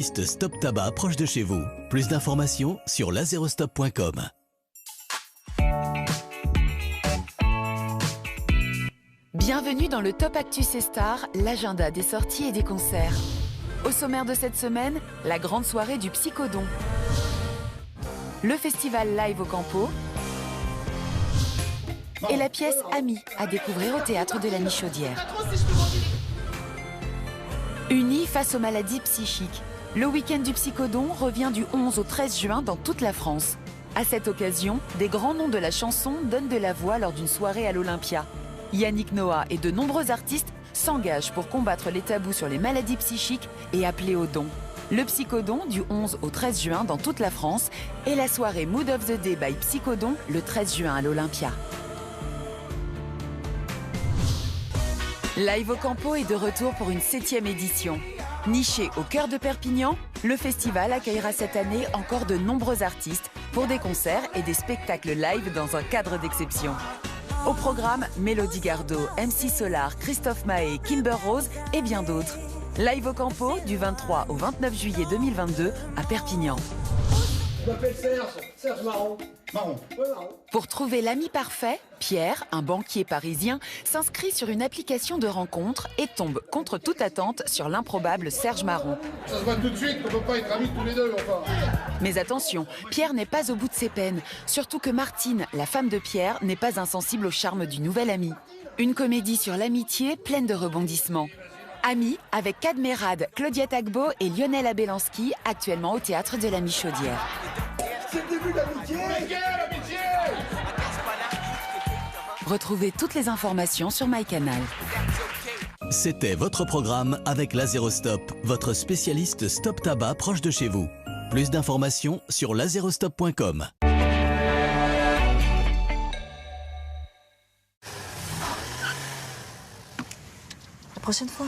Stop Tabac proche de chez vous. Plus d'informations sur laserostop.com. Bienvenue dans le Top Actu C-Star, l'agenda des sorties et des concerts. Au sommaire de cette semaine, la grande soirée du Psychodon. Le festival live au Campo. Et la pièce Ami à découvrir au théâtre de la Michaudière. Unis face aux maladies psychiques, le week-end du Psychodon revient du 11 au 13 juin dans toute la France. À cette occasion, des grands noms de la chanson donnent de la voix lors d'une soirée à l'Olympia. Yannick Noah et de nombreux artistes s'engagent pour combattre les tabous sur les maladies psychiques et appeler au don. Le Psychodon du 11 au 13 juin dans toute la France et la soirée Mood of the Day by Psychodon le 13 juin à l'Olympia. Live au Campo est de retour pour une 7e édition. Niché au cœur de Perpignan, le festival accueillera cette année encore de nombreux artistes pour des concerts et des spectacles live dans un cadre d'exception. Au programme, Mélodie Gardot, MC Solar, Christophe Maé, Kimber Rose et bien d'autres. Live au Campo du 23 au 29 juillet 2022 à Perpignan. Je m'appelle Serge Marron. Marron. Ouais, Marron. Pour trouver l'ami parfait, Pierre, un banquier parisien, s'inscrit sur une application de rencontre et tombe contre toute attente sur l'improbable Serge Marron. Ça se voit tout de suite qu'on ne peut pas être amis tous les deux, enfin. Mais attention, Pierre n'est pas au bout de ses peines, surtout que Martine, la femme de Pierre, n'est pas insensible au charme du nouvel ami. Une comédie sur l'amitié pleine de rebondissements. Ami avec Cadmerade, Claudia Tagbo et Lionel Abelanski, actuellement au théâtre de la Michaudière. C'est le début de l'amitié. Retrouvez toutes les informations sur MyCanal. C'était votre programme avec Laserostop, votre spécialiste stop tabac proche de chez vous. Plus d'informations sur laserostop.com. La prochaine fois.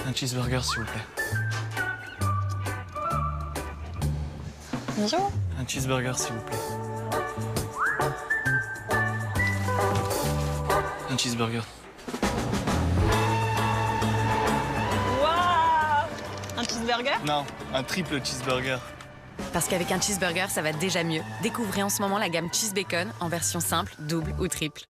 Un cheeseburger, s'il vous plaît. Bonjour. Un cheeseburger, s'il vous plaît. Un cheeseburger. Waouh! Un cheeseburger? Non, un triple cheeseburger. Parce qu'avec un cheeseburger, ça va déjà mieux. Découvrez en ce moment la gamme Cheese Bacon en version simple, double ou triple.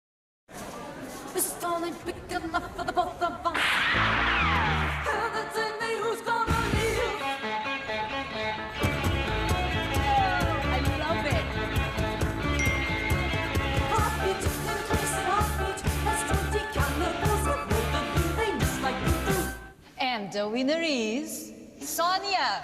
And the winner is Sonia.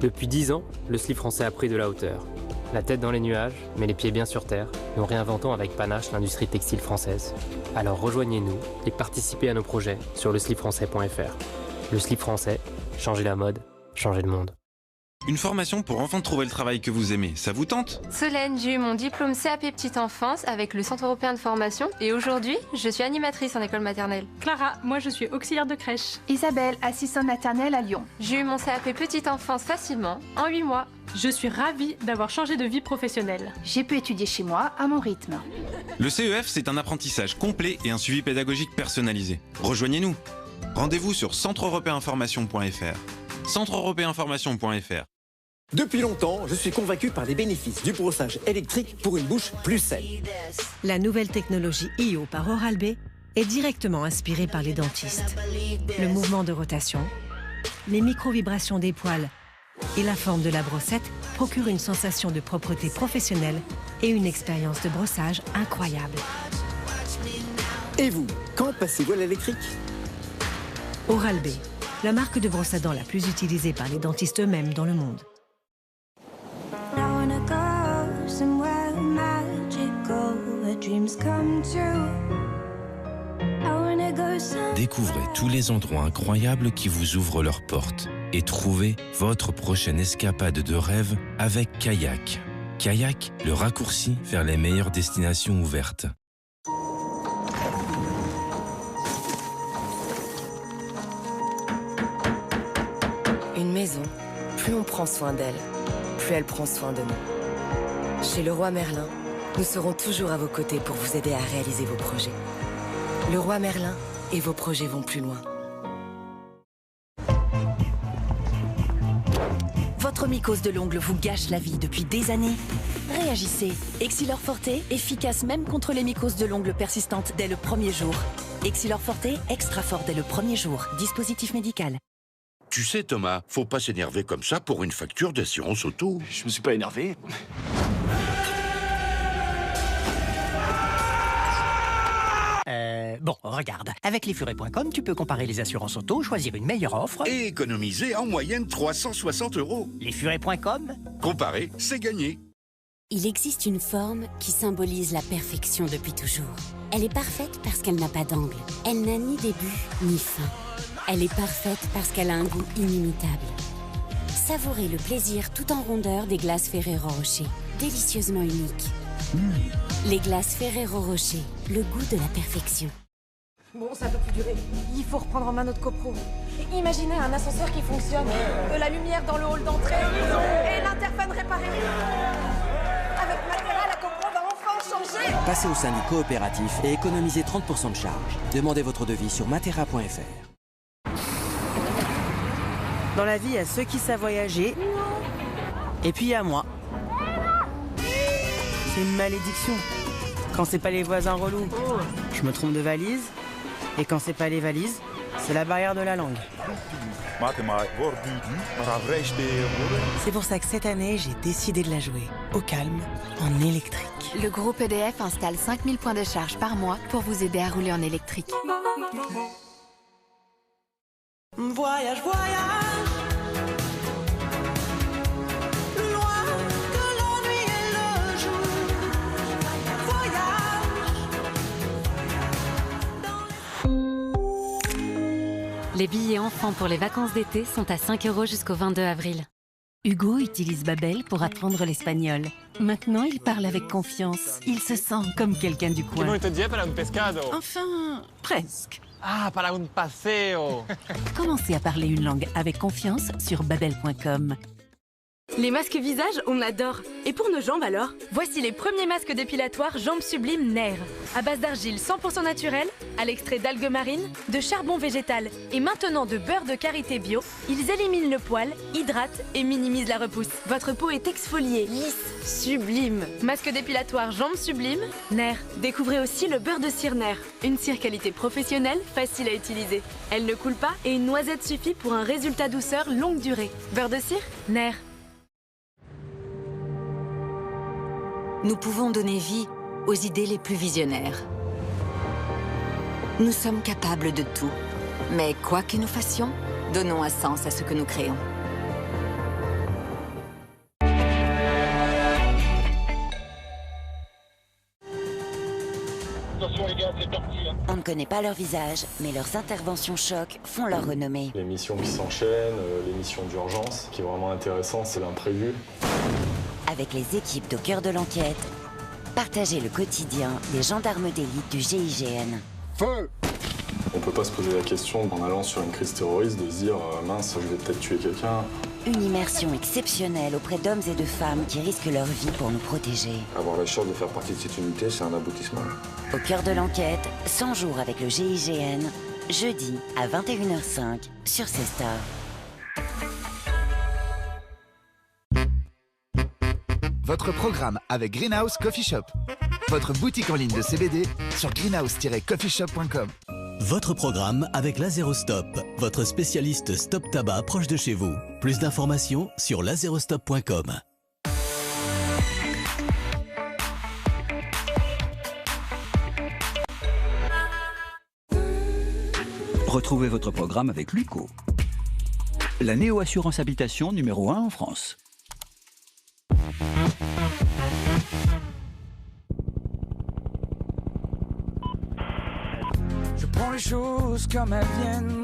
Depuis 10 ans, le slip français a pris de la hauteur. La tête dans les nuages, mais les pieds bien sur terre, nous réinventons avec panache l'industrie textile française. Alors rejoignez-nous et participez à nos projets sur leslipfrançais.fr. Le slip français, changez la mode, changez le monde. Une formation pour enfin trouver le travail que vous aimez, ça vous tente? Solène, j'ai eu mon diplôme CAP Petite Enfance avec le Centre Européen de Formation et aujourd'hui, je suis animatrice en école maternelle. Clara, moi je suis auxiliaire de crèche. Isabelle, assistante maternelle à Lyon. J'ai eu mon CAP Petite Enfance facilement, en 8 mois. Je suis ravie d'avoir changé de vie professionnelle. J'ai pu étudier chez moi, à mon rythme. Le CEF, c'est un apprentissage complet et un suivi pédagogique personnalisé. Rejoignez-nous. Rendez-vous sur centreeuropéinformation.fr. centreeuropéinformation.fr. Depuis longtemps, je suis convaincu par les bénéfices du brossage électrique pour une bouche plus saine. La nouvelle technologie IO par Oral-B est directement inspirée par les dentistes. Le mouvement de rotation, les micro-vibrations des poils et la forme de la brossette procurent une sensation de propreté professionnelle et une expérience de brossage incroyable. Et vous, quand passez-vous à l'électrique? Oral-B, la marque de brosse à dents la plus utilisée par les dentistes eux-mêmes dans le monde. Découvrez tous les endroits incroyables qui vous ouvrent leurs portes et trouvez votre prochaine escapade de rêve avec Kayak. Kayak, le raccourci vers les meilleures destinations ouvertes. Une maison, plus on prend soin d'elle, plus elle prend soin de nous. Chez Leroy Merlin, Nous serons toujours à vos côtés pour vous aider à réaliser vos projets. Leroy Merlin et vos projets vont plus loin. Votre mycose de l'ongle vous gâche la vie depuis des années? Réagissez. Exilor Forte, efficace même contre les mycoses de l'ongle persistantes dès le premier jour. Exilor Forte, extra fort dès le premier jour. Dispositif médical. Tu sais, Thomas, faut pas s'énerver comme ça pour une facture d'assurance auto. Je me suis pas énervé. Bon, regarde. Avec lesfurets.com, tu peux comparer les assurances auto, choisir une meilleure offre... Et économiser en moyenne 360 €. Lesfurets.com. Comparer, c'est gagner. Il existe une forme qui symbolise la perfection depuis toujours. Elle est parfaite parce qu'elle n'a pas d'angle. Elle n'a ni début ni fin. Elle est parfaite parce qu'elle a un goût inimitable. Savourez le plaisir tout en rondeur des glaces Ferrero Rocher. Délicieusement uniques. Les glaces Ferrero Rocher, le goût de la perfection. Bon, ça peut plus durer. Il faut reprendre en main notre copro. Et imaginez un ascenseur qui fonctionne, de la lumière dans le hall d'entrée et l'interphone réparé. Avec Matera, la copro va enfin changer. Passez au syndic coopératif et économisez 30% de charge. Demandez votre devis sur matera.fr. Dans la vie, il y a ceux qui savent voyager. Et puis il y a moi. C'est une malédiction. Quand c'est pas les voisins relous, je me trompe de valise. Et quand c'est pas les valises, c'est la barrière de la langue. C'est pour ça que cette année, j'ai décidé de la jouer au calme, en électrique. Le groupe EDF installe 5000 points de charge par mois pour vous aider à rouler en électrique. Voyage, voyage. Les billets enfants pour les vacances d'été sont à 5 € jusqu'au 22 avril. Hugo utilise Babel pour apprendre l'espagnol. Maintenant, il parle avec confiance. Il se sent comme quelqu'un du coin. Enfin, presque. Ah, para un paseo. Commencez à parler une langue avec confiance sur babel.com. Les masques visage, on adore. Et pour nos jambes alors? Voici les premiers masques dépilatoires Jambes Sublimes Nair. À base d'argile 100% naturelle, à l'extrait d'algues marines, de charbon végétal et maintenant de beurre de karité bio, ils éliminent le poil, hydratent et minimisent la repousse. Votre peau est exfoliée, lisse, sublime. Masque dépilatoire Jambes Sublimes Nair. Découvrez aussi le beurre de cire Nair. Une cire qualité professionnelle, facile à utiliser. Elle ne coule pas et une noisette suffit pour un résultat douceur longue durée. Beurre de cire Nair. Nous pouvons donner vie aux idées les plus visionnaires. Nous sommes capables de tout. Mais quoi que nous fassions, donnons un sens à ce que nous créons. Attention les gars, c'est parti. On ne connaît pas leur visage, mais leurs interventions choc font leur renommée. Les missions qui s'enchaînent, les missions d'urgence. Ce qui est vraiment intéressant, c'est l'imprévu. Avec les équipes d'Au cœur de l'enquête, partagez le quotidien des gendarmes d'élite du GIGN. Feu! On peut pas se poser la question en allant sur une crise terroriste de se dire mince, je vais peut-être tuer quelqu'un. Une immersion exceptionnelle auprès d'hommes et de femmes qui risquent leur vie pour nous protéger. Avoir la chance de faire partie de cette unité, c'est un aboutissement. Au cœur de l'enquête, 100 jours avec le GIGN, jeudi à 21h05 sur C-Star. Votre programme avec Greenhouse Coffee Shop. Votre boutique en ligne de CBD sur greenhouse-coffeeshop.com. Votre programme avec Lazerostop, votre spécialiste stop tabac proche de chez vous. Plus d'informations sur lazerostop.com. Retrouvez votre programme avec Luco, la néo-assurance habitation numéro 1 en France. Je prends les choses comme elles viennent.